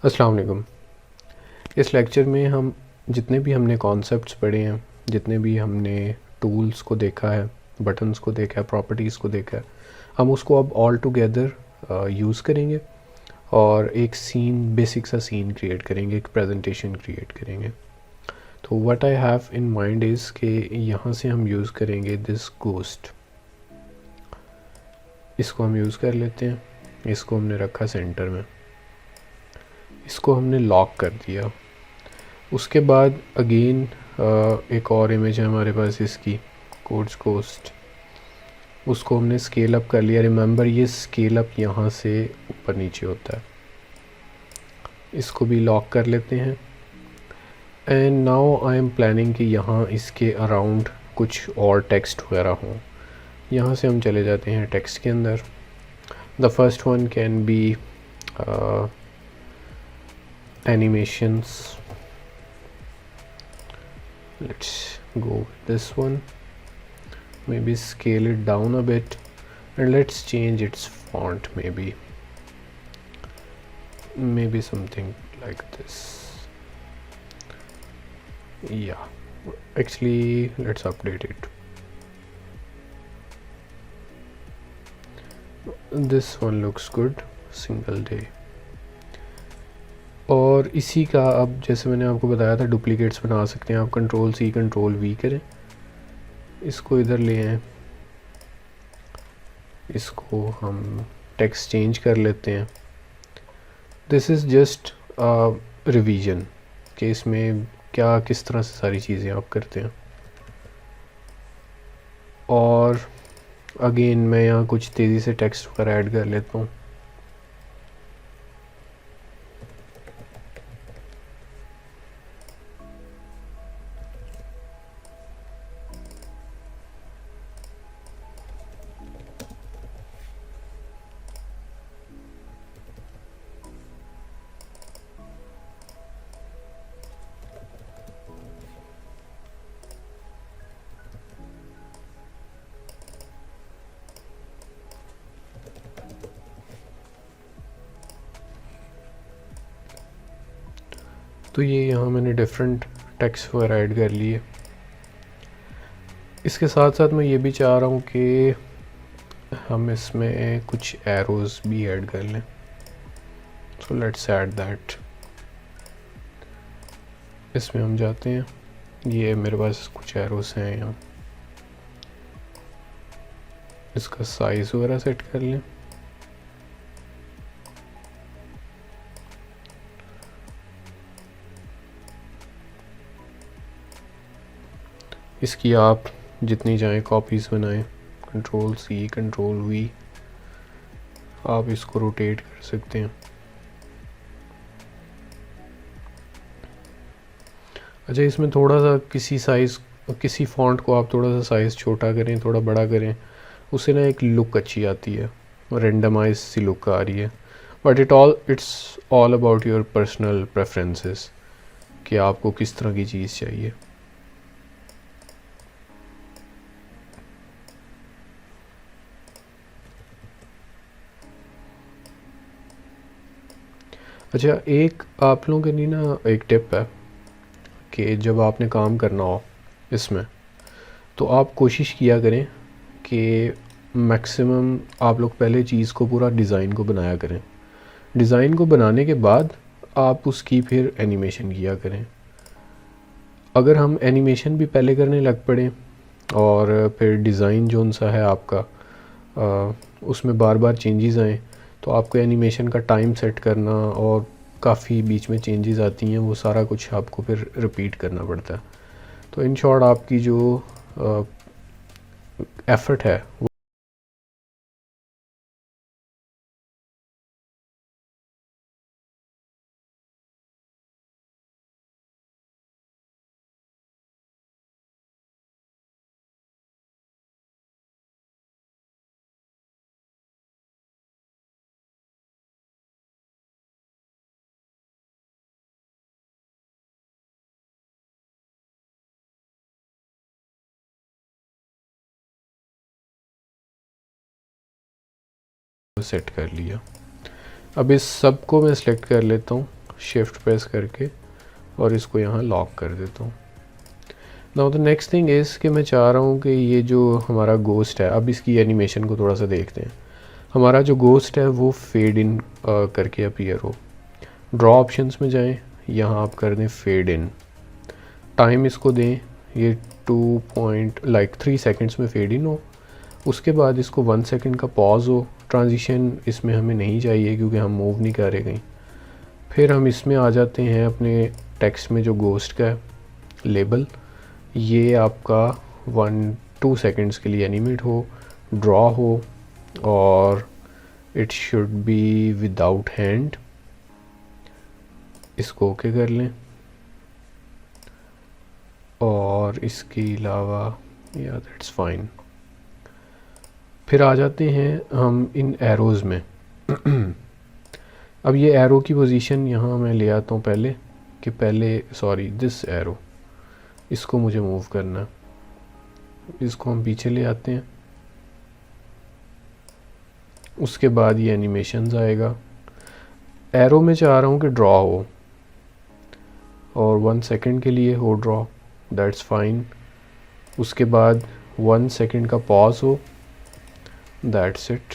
अस्सलाम वालेकुम। इस लेक्चर में हम जितने भी हमने कॉन्सेप्ट्स पढ़े हैं, जितने भी हमने टूल्स को देखा है, बटन्स को देखा है, प्रॉपर्टीज़ को देखा है, हम उसको अब ऑल टुगेदर यूज़ करेंगे और एक सीन, बेसिक सा सीन क्रिएट करेंगे, एक प्रेजेंटेशन क्रिएट करेंगे। तो what I have in mind is कि यहाँ से हम यूज़ करेंगे दिस गोस्ट। इसको हम यूज़ कर लेते हैं। इसको हमने रखा सेंटर में, इसको हमने लॉक कर दिया। उसके बाद अगेन एक और इमेज है हमारे पास इसकी, कोड्स कोस्ट। उसको हमने स्केल अप कर लिया। रिमेंबर ये स्केल अप यहाँ से ऊपर नीचे होता है। इसको भी लॉक कर लेते हैं। And now I am planning कि यहाँ इसके अराउंड कुछ और टेक्स्ट वगैरह हों। यहाँ से हम चले जाते हैं टेक्स्ट के अंदर। The first one can be animations. Let's go with this one. Maybe scale it down a bit and let's change its font. Maybe something like this. Yeah, actually let's update it. This one looks good. Single day. और इसी का अब जैसे मैंने आपको बताया था duplicates बना सकते हैं आप। कंट्रोल सी कंट्रोल वी करें, इसको इधर ले आएँ, इसको हम टेक्स्ट चेंज कर लेते हैं। दिस इज़ जस्ट रिवीजन कि इसमें क्या किस तरह से सारी चीज़ें आप करते हैं। और अगेन मैं यहाँ कुछ तेज़ी से टेक्स्ट वगैरह ऐड कर लेता हूँ। तो ये यहाँ मैंने डिफरेंट टेक्स्ट वगैरह ऐड कर लिए। इसके साथ साथ मैं ये भी चाह रहा हूँ कि हम इसमें कुछ एरोज़ भी ऐड कर लें। So let's add that. इसमें हम जाते हैं, ये मेरे पास कुछ एरोज़ हैं यहाँ। इसका साइज़ वगैरह सेट कर लें। इसकी आप जितनी चाहें कॉपीज़ बनाएं। कंट्रोल सी कंट्रोल वी, आप इसको रोटेट कर सकते हैं। अच्छा, इसमें थोड़ा सा किसी फ़ॉन्ट को आप थोड़ा सा साइज़ छोटा करें, थोड़ा बड़ा करें, उससे ना एक लुक अच्छी आती है, रेंडमाइज सी लुक आ रही है। But it's all about your personal preferences कि आपको किस तरह की चीज़ चाहिए। अच्छा, एक आप लोगों के लिए ना एक टिप है कि जब आपने काम करना हो इसमें, तो आप कोशिश किया करें कि मैक्सिमम आप लोग पहले चीज़ को पूरा डिज़ाइन को बनाया करें। डिज़ाइन को बनाने के बाद आप उसकी फिर एनिमेशन किया करें। अगर हम एनिमेशन भी पहले करने लग पड़े और फिर डिज़ाइन जो सा है आपका उसमें बार बार चेंजेस आएँ, तो आपको एनिमेशन का टाइम सेट करना और काफ़ी बीच में चेंजेस आती हैं, वो सारा कुछ आपको फिर रिपीट करना पड़ता है। तो इन शॉर्ट आपकी जो एफ़र्ट है वो सेट कर लिया। अब इस सब को मैं सिलेक्ट कर लेता हूँ, शिफ्ट प्रेस करके और इसको यहाँ लॉक कर देता हूँ। Now the next thing is कि मैं चाह रहा हूँ कि ये जो हमारा गोस्ट है, अब इसकी एनिमेशन को थोड़ा सा देखते हैं। हमारा जो गोस्ट है वो फेड इन करके अपीयर हो। ड्रॉ ऑप्शंस में जाएं, यहाँ आप कर दें फेड इन। टाइम इसको दें, ये 3 सेकंड्स में फेड इन हो। उसके बाद इसको 1 सेकंड का पॉज हो। ट्रांजिशन इसमें हमें नहीं चाहिए क्योंकि हम मूव नहीं कर रहे कहीं। फिर हम इसमें आ जाते हैं अपने टेक्स्ट में जो गोस्ट का है लेबल, ये आपका 1-2 सेकंड्स के लिए एनिमेट हो, ड्रॉ हो, और it should be without hand. इसको ओके कर लें और इसके अलावा या दैट्स फाइन। फिर आ जाते हैं हम इन एरोज़ में। अब ये एरो की पोजीशन यहाँ मैं ले आता हूँ पहले दिस एरो, इसको मुझे मूव करना है। इसको हम पीछे ले आते हैं। उसके बाद ये एनिमेशंस आएगा। एरो में चाह रहा हूँ कि ड्रॉ हो और 1 सेकंड के लिए हो ड्रॉ, दैट्स फाइन। उसके बाद 1 सेकंड का पॉज हो, दैट्स इट।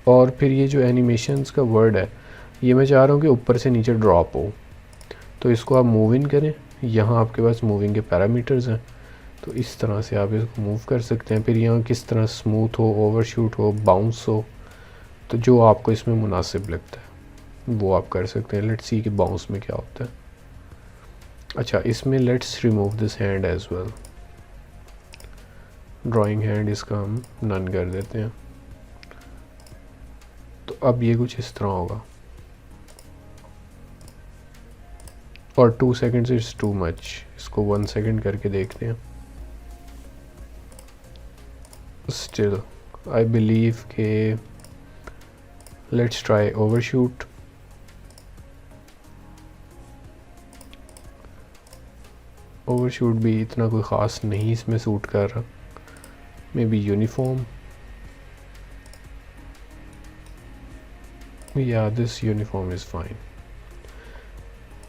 और फिर ये जो एनिमेशंस का वर्ड है ये मैं चाह रहा हूँ कि ऊपर से नीचे ड्रॉप हो, तो इसको आप मूव इन करें। यहाँ आपके पास मूविंग के पैरामीटर्स हैं, तो इस तरह से आप इसको मूव कर सकते हैं। फिर यहाँ किस तरह स्मूथ हो, ओवरशूट हो, बाउंस हो, तो जो आपको इसमें मुनासिब लगता है वो आप कर सकते हैं। लेट्स सी कि बाउंस में क्या होता है। अच्छा, इसमें let's remove this hand as well. Drawing hand इसका हम नन कर देते हैं। तो अब ये कुछ इस तरह होगा, और 2 सेकेंड्स इज़ टू मच। इसको 1 सेकेंड करके देखते हैं। स्टिल आई बिलीव के लेट्स ट्राई ओवरशूट। ओवरशूट भी इतना कोई ख़ास नहीं इसमें सूट कर रहा। मे बी यूनिफॉर्म, या दिस यूनिफॉर्म इज़ फाइन।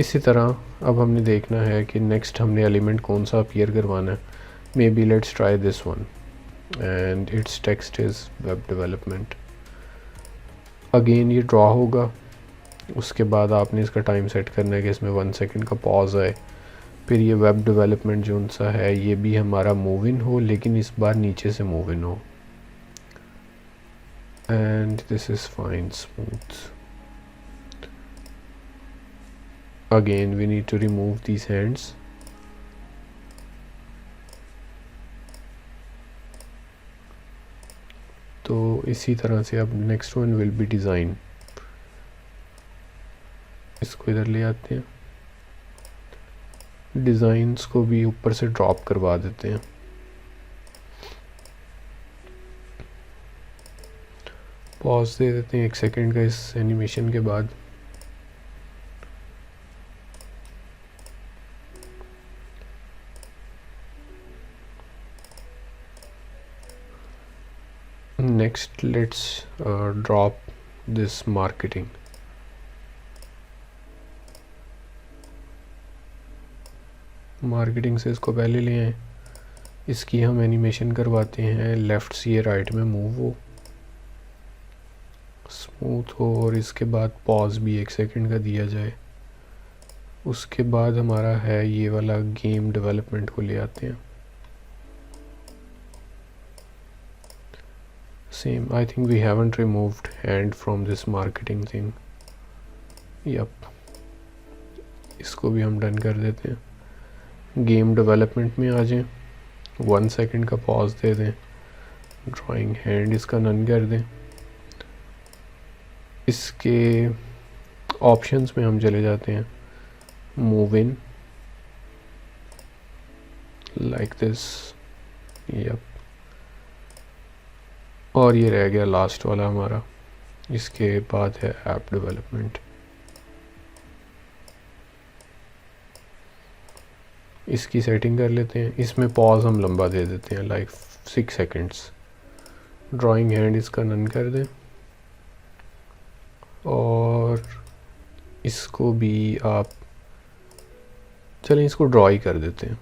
इसी तरह अब हमने देखना है कि नेक्स्ट हमने एलिमेंट कौन सा अपीयर करवाना है। May be let's try this one and it's text is web development. Again ये ड्रॉ होगा। उसके बाद आपने इसका टाइम सेट करना है कि इसमें 1 सेकंड का पॉज आए। फिर ये वेब डेवलपमेंट जो सा है ये भी हमारा मूव इन हो, लेकिन इस बार नीचे से मूव इन हो। And this is fine, smooth. Again we need to remove these hands. तो इसी तरह से अब next one will be design. इसको इधर ले आते हैं, डिज़ाइंस को भी ऊपर से ड्रॉप करवा देते हैं। पॉज दे देते हैं 1 सेकेंड का इस एनिमेशन के बाद। Next let's drop this marketing. Marketing से इसको पहले ले आए। इसकी हम एनिमेशन करवाते हैं लेफ़्ट से ये राइट में मूव हो, स्मूथ हो, और इसके बाद पॉज भी 1 सेकंड का दिया जाए। उसके बाद हमारा है ये वाला गेम डेवलपमेंट को ले आते हैं। Same, I think we haven't removed hand from this marketing thing. Yep, इसको भी हम डन कर देते हैं। गेम डेवलपमेंट में आ जाएं, 1 सेकंड का पॉज दे दें। ड्राइंग हैंड इसका नन कर दें। इसके ऑप्शंस में हम चले जाते हैं, move in like this. Yup, और ये रह गया लास्ट वाला हमारा। इसके बाद है ऐप डेवलपमेंट। इसकी सेटिंग कर लेते हैं। इसमें पॉज हम लंबा दे देते हैं, लाइक 6 सेकंड्स। ड्राइंग हैंड इसका नन कर दें और इसको भी आप चलें इसको ड्रॉ ही कर देते हैं।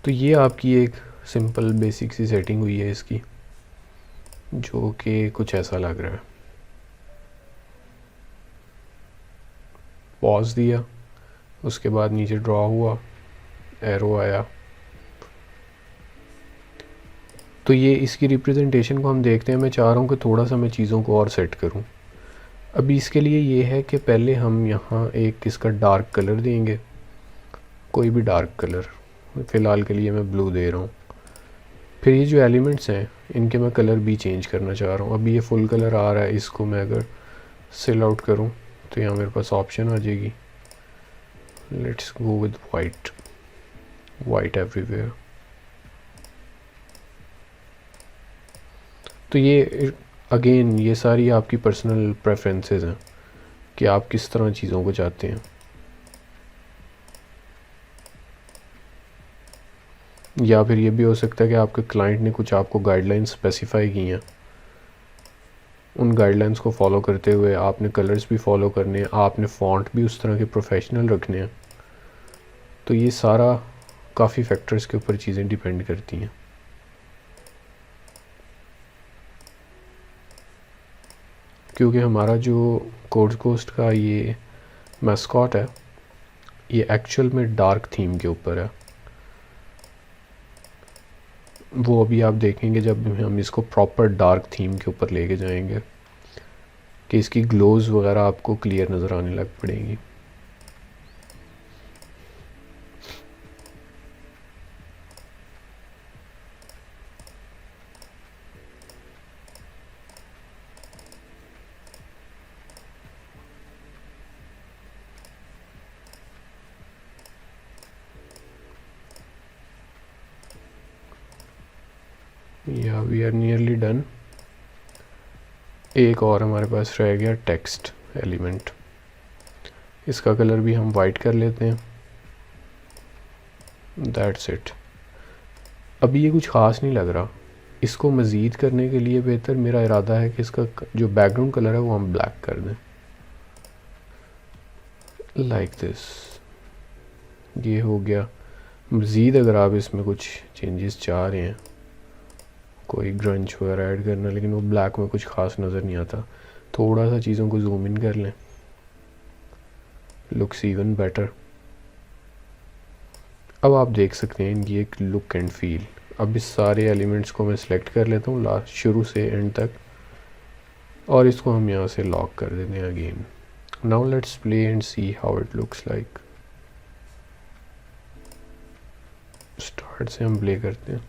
तो ये आपकी एक सिंपल बेसिक सी सेटिंग हुई है इसकी, जो कि कुछ ऐसा लग रहा है। पॉज दिया, उसके बाद नीचे ड्रॉ हुआ, एरो आया। तो ये इसकी रिप्रेजेंटेशन को हम देखते हैं। मैं चाह रहा हूँ कि थोड़ा सा मैं चीज़ों को और सेट करूँ। अभी इसके लिए ये है कि पहले हम यहाँ एक इसका डार्क कलर देंगे, कोई भी डार्क कलर, फ़िलहाल के लिए मैं ब्लू दे रहा हूँ। फिर ये जो एलिमेंट्स हैं इनके मैं कलर भी चेंज करना चाह रहा हूँ। अभी ये फुल कलर आ रहा है, इसको मैं अगर सेल आउट करूँ तो यहाँ मेरे पास ऑप्शन आ जाएगी, let's go with white, white everywhere. तो ये अगेन ये सारी आपकी पर्सनल प्रेफरेंसेस हैं कि आप किस तरह चीज़ों को चाहते हैं। या फिर ये भी हो सकता है कि आपके क्लाइंट ने कुछ आपको गाइडलाइंस स्पेसिफाई की हैं, उन गाइडलाइंस को फॉलो करते हुए आपने कलर्स भी फॉलो करने हैं, आपने फ़ॉन्ट भी उस तरह के प्रोफेशनल रखने हैं। तो ये सारा काफ़ी फैक्टर्स के ऊपर चीज़ें डिपेंड करती हैं। क्योंकि हमारा जो कोड कोस्ट का ये मैस्कॉट है ये एक्चुअल में डार्क थीम के ऊपर है। वो अभी आप देखेंगे जब हम इसको प्रॉपर डार्क थीम के ऊपर लेके जाएंगे कि इसकी ग्लोज वगैरह आपको क्लियर नज़र आने लग पड़ेंगी। या वी आर नियरली डन। एक और हमारे पास रह गया टेक्स्ट एलिमेंट, इसका कलर भी हम वाइट कर लेते हैं। That's it. अभी ये कुछ ख़ास नहीं लग रहा, इसको मज़ीद करने के लिए बेहतर मेरा इरादा है कि इसका जो बैकग्राउंड कलर है वो हम ब्लैक कर दें, लाइक दिस। ये हो गया। मज़ीद अगर आप इसमें कुछ चेंजेस चाह रहे हैं, कोई ग्रंच वगैरह ऐड करना, लेकिन वो ब्लैक में कुछ ख़ास नज़र नहीं आता, थोड़ा सा चीज़ों को जूम इन कर लें, लुक्स इवन बेटर। अब आप देख सकते हैं इनकी एक लुक एंड फील। अब इस सारे एलिमेंट्स को मैं सिलेक्ट कर लेता हूँ लास्ट शुरू से एंड तक, और इसको हम यहाँ से लॉक कर देते हैं again. Now let's play and see how it looks like. Start से हम प्ले करते हैं।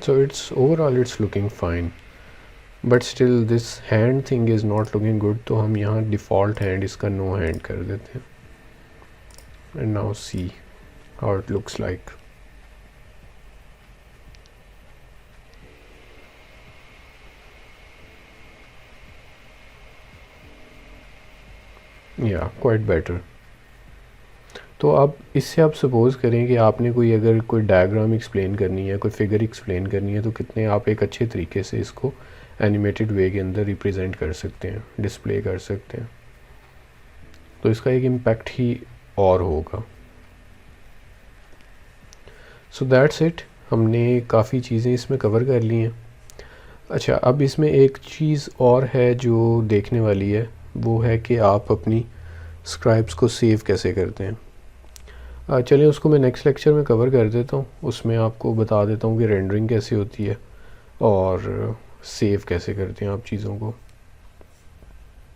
So it's overall it's looking fine, but still this hand thing is not looking good, तो हम यहाँ default hand इसका no hand कर देते हैं। And now see how it looks like. Yeah, quite better. तो अब इससे आप सपोज़ करें कि आपने कोई अगर कोई डायग्राम एक्सप्लेन करनी है, कोई फिगर एक्सप्लेन करनी है, तो कितने आप एक अच्छे तरीके से इसको एनिमेटेड वे के अंदर रिप्रेजेंट कर सकते हैं, डिस्प्ले कर सकते हैं। तो इसका एक इम्पैक्ट ही और होगा। So that's it. हमने काफ़ी चीज़ें इसमें कवर कर ली हैं। अच्छा, अब इसमें एक चीज़ और है जो देखने वाली है, वो है कि आप अपनी स्क्राइब्स को सेव कैसे करते हैं। चलिए उसको मैं नेक्स्ट लेक्चर में कवर कर देता हूँ। उसमें आपको बता देता हूँ कि रेंडरिंग कैसे होती है और सेव कैसे करते हैं आप चीज़ों को।